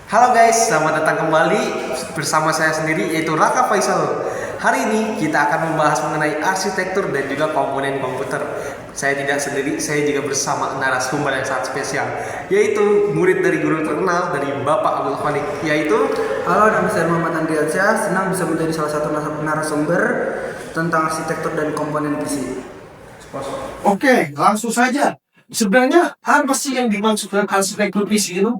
Halo guys, selamat datang kembali bersama saya sendiri yaitu Raka Faisal. Hari ini kita akan membahas mengenai arsitektur dan juga komponen komputer. Saya tidak sendiri, saya juga bersama narasumber yang sangat spesial, yaitu murid dari guru terkenal dari Bapak Abdul Khalik, yaitu Halo, nama saya Muhammad Andriansyah. Senang bisa menjadi salah satu narasumber tentang arsitektur dan komponen PC. Oke, langsung saja. Sebenarnya apa sih yang dimaksud dengan arsitektur PC itu?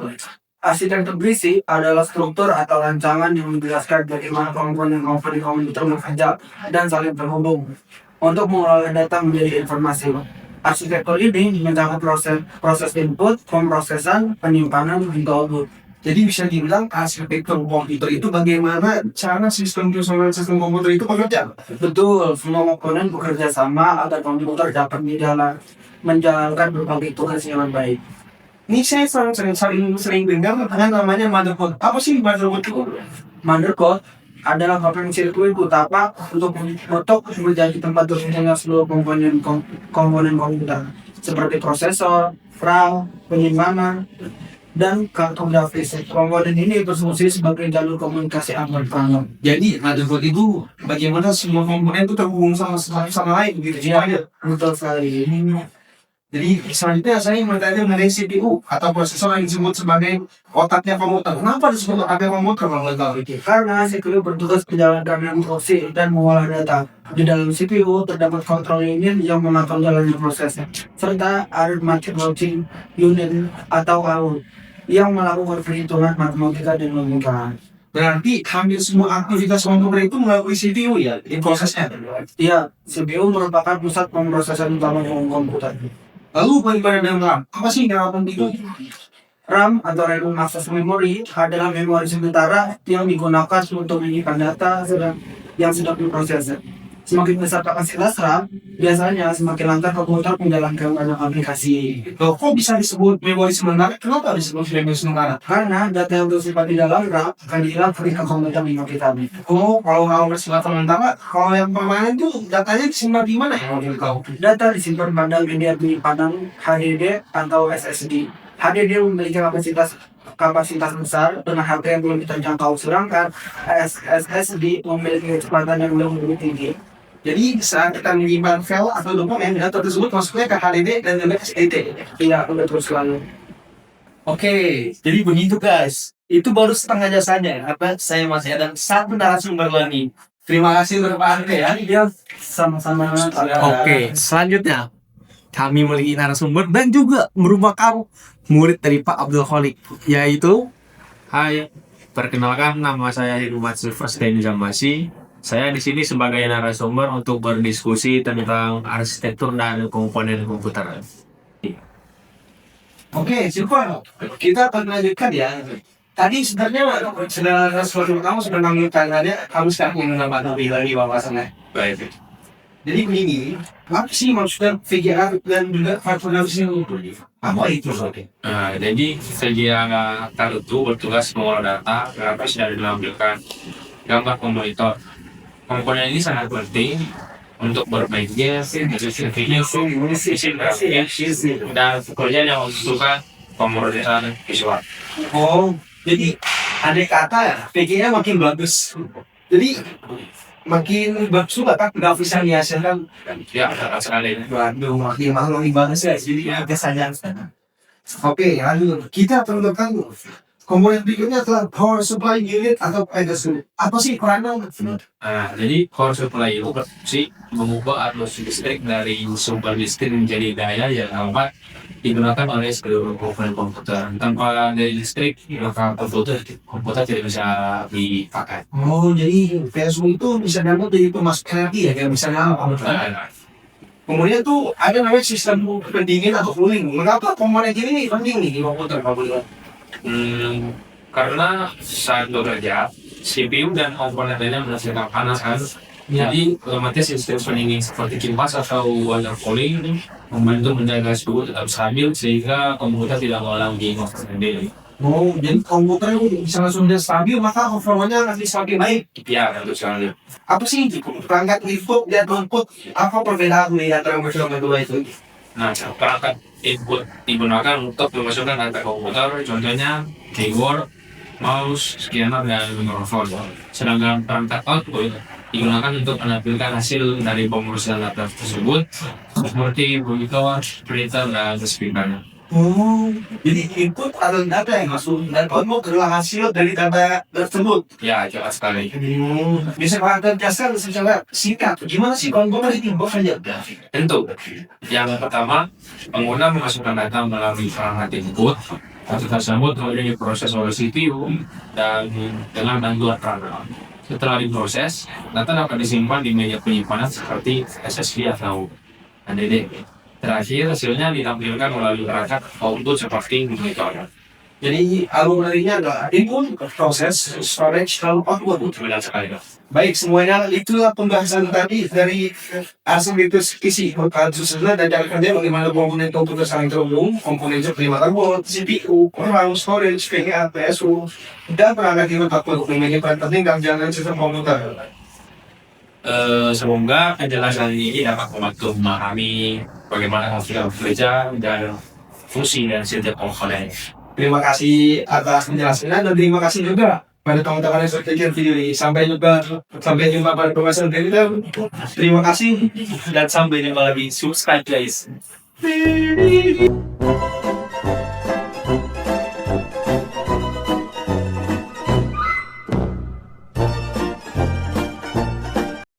Arsitektur PC adalah struktur atau rancangan yang menjelaskan bagaimana komponen-komponen komputer bekerja dan saling terhubung untuk mengolah data menjadi informasi. Arsitektur ini mencakup proses input, pemrosesan, penyimpanan, hingga output. Jadi bisa dibilang arsitektur komputer itu bagaimana cara sistem komputer itu bekerja. Betul, semua komponen bekerja sama agar komputer dapat menjalankan berbagai tugas dengan baik. Ini saya sering dengar tentang namanya motherboard. Apa sih motherboard itu? Motherboard adalah komponen sirkuit utama untuk menjadi tempat bekerjanya seluruh komponen komputer seperti prosesor, RAM, penyimpanan, dan kartu grafis. Komponen ini berfungsi sebagai jalur komunikasi antar panel. Jadi motherboard itu bagaimana semua komponen itu terhubung sama lain gitu. Betul sekali. Jadi selanjutnya saya ingin bertanya mengenai CPU atau prosesor yang disebut sebagai otaknya komputer. Kenapa disebut otaknya komputer kalau nggak tahu? Karena CPU bertugas menjalankan instruksi dan mengolah data. Di dalam CPU terdapat kontrol unit yang mengatur jalannya prosesnya, serta arithmetic logic unit atau ALU yang melakukan perhitungan matematika dan logika. Berarti hampir semua aktivitas komputer itu melalui CPU ya, di prosesnya. Iya, CPU merupakan pusat pemrosesan utama komputer. Lalu bagaimana dengan RAM? Apa sih RAM itu? RAM atau Random Access Memory adalah memori sementara yang digunakan untuk menyimpan data yang sedang diproses. Semakin besar kapasitas RAM, biasanya semakin lancar komputer menjalankan banyak aplikasi. Loh, kok bisa disebut memori sementara? Kenapa disebut memori sementara? Karena data yang tersimpan di dalam RAM akan dihilang ketika komputer mengaktifkan. Oh, kalau bersifat sementara, kalau yang permanen itu datanya disimpan di mana ya? Data disimpan pada media penyimpanan HDD atau SSD. HDD memiliki kapasitas besar dengan harga yang belum terjangkau, sedangkan SSD memiliki kecepatan yang lebih tinggi. Jadi saat kita menyimpan file atau dokumen, data tersebut masuknya ke HDD dan ke SSD. Iya, betul sekali. Oke, jadi begitu guys. Itu baru setengah jasanya. Apa? Saya masih ada satu narasumber lagi. Terima kasih Bapak Andre ya. Iya, sama-sama. Oke, selanjutnya kami memiliki narasumber dan juga merupakan murid dari Pak Abdul Khalik, yaitu Hai, perkenalkan nama saya Hirumatsu Firsteni Zambasi. Saya di sini sebagai narasumber untuk berdiskusi tentang arsitektur dan komponen komputer. Oke, Silvan, kita akan lanjutkan ya. Tadi sebenarnya sesuatu kamu sudah menanyakannya, kamu sekarang ingin menambah lebih lagi wawasannya. Baik. Jadi begini, apa sih maksudnya VGA dan juga faktorasi itu? Apa itu? Jadi VGA itu bertugas mengolah data grafis dan menampilkan gambar ke monitor. Komponen ini sangat penting untuk berbaiknya dan pekerjaan yang membutuhkan pemrosesan visual. Oh, jadi ada kata ya, VGA makin bagus. Jadi makin bagus juga kan grafisnya dihasilkan. Ya, sangat sekali. Waduh, makin mahal bagus ya. Jadi biasanya. Oke, lalu kita tentukan komponen berikutnya adalah power supply unit atau PSU. Apa sih perannya? Jadi core supply itu berfungsi mengubah arus listrik dari sumber listrik menjadi daya yang dapat digunakan oleh seluruh komponen komputer. Tanpa daya listrik, maka komputer tidak bisa dipakai. Oh, jadi PSU itu bisa dianggap dari pemasok energi ya, kayak misalnya komputer. Kemudian tuh ada namanya sistem pendingin atau cooling. Mengapa komponen ini penting nih di komputer? Karena saat bekerja, CPU dan komponen lainnya menghasilkan panas kan. Jadi otomatis sistem pendingin seperti kipas atau water cooling membantu menjaga suhu tetap stabil sehingga komputer tidak mengalami overheat sendiri. Oh, jadi komputer itu bisa langsung dia stabil, maka performanya nanti semakin baik. Ya, tentu sekali. Apa sih perangkat input dan output? Apa perbedaan nih antara kedua itu? Nah, perangkat input digunakan untuk memasukkan data komputer, contohnya keyboard, mouse, scanner, dan mikrofon. Sedangkan perangkat output digunakan untuk menampilkan hasil dari pemrosesan data tersebut seperti monitor, printer, dan speaker. Oh, jadi input atau data yang masuk dan output adalah hasil dari data tersebut. Ya, jelas sekali. Bisa kalian jelaskan secara singkat, gimana sih komponen ini bekerja? Tentu, yang pertama, pengguna memasukkan data melalui perangkat input. Data tersebut kemudian diproses oleh CPU dan dengan bantuan perangkat. Setelah diproses, data dapat disimpan di media penyimpanan seperti SSD atau HDD. Terakhir, hasilnya ditampilkan melalui perangkat output seperti monitor. Jadi alur darinya adalah input, proses, storage, lalu output. Benar sekali, Dok. Baik, semuanya itulah pembahasan tadi dari Arsitektur PC khususnya dan cara kerja bagaimana komponen komputer saling terhubung, komponen seperti motherboard, CPU, RAM, storage, VGA, PSU, dan perangkat input output memiliki peran penting dalam jalankan sistem komputer. Semoga penjelasan ini dapat membantu memahami bagaimana hasil bekerja dan fungsi dan setiap komponen. Terima kasih atas penjelasannya dan terima kasih juga pada teman-teman yang sudah tonton video ini. Sampai jumpa pada pembahasan berikutnya. Terima kasih. Dan sampai jumpa lagi. Subscribe guys.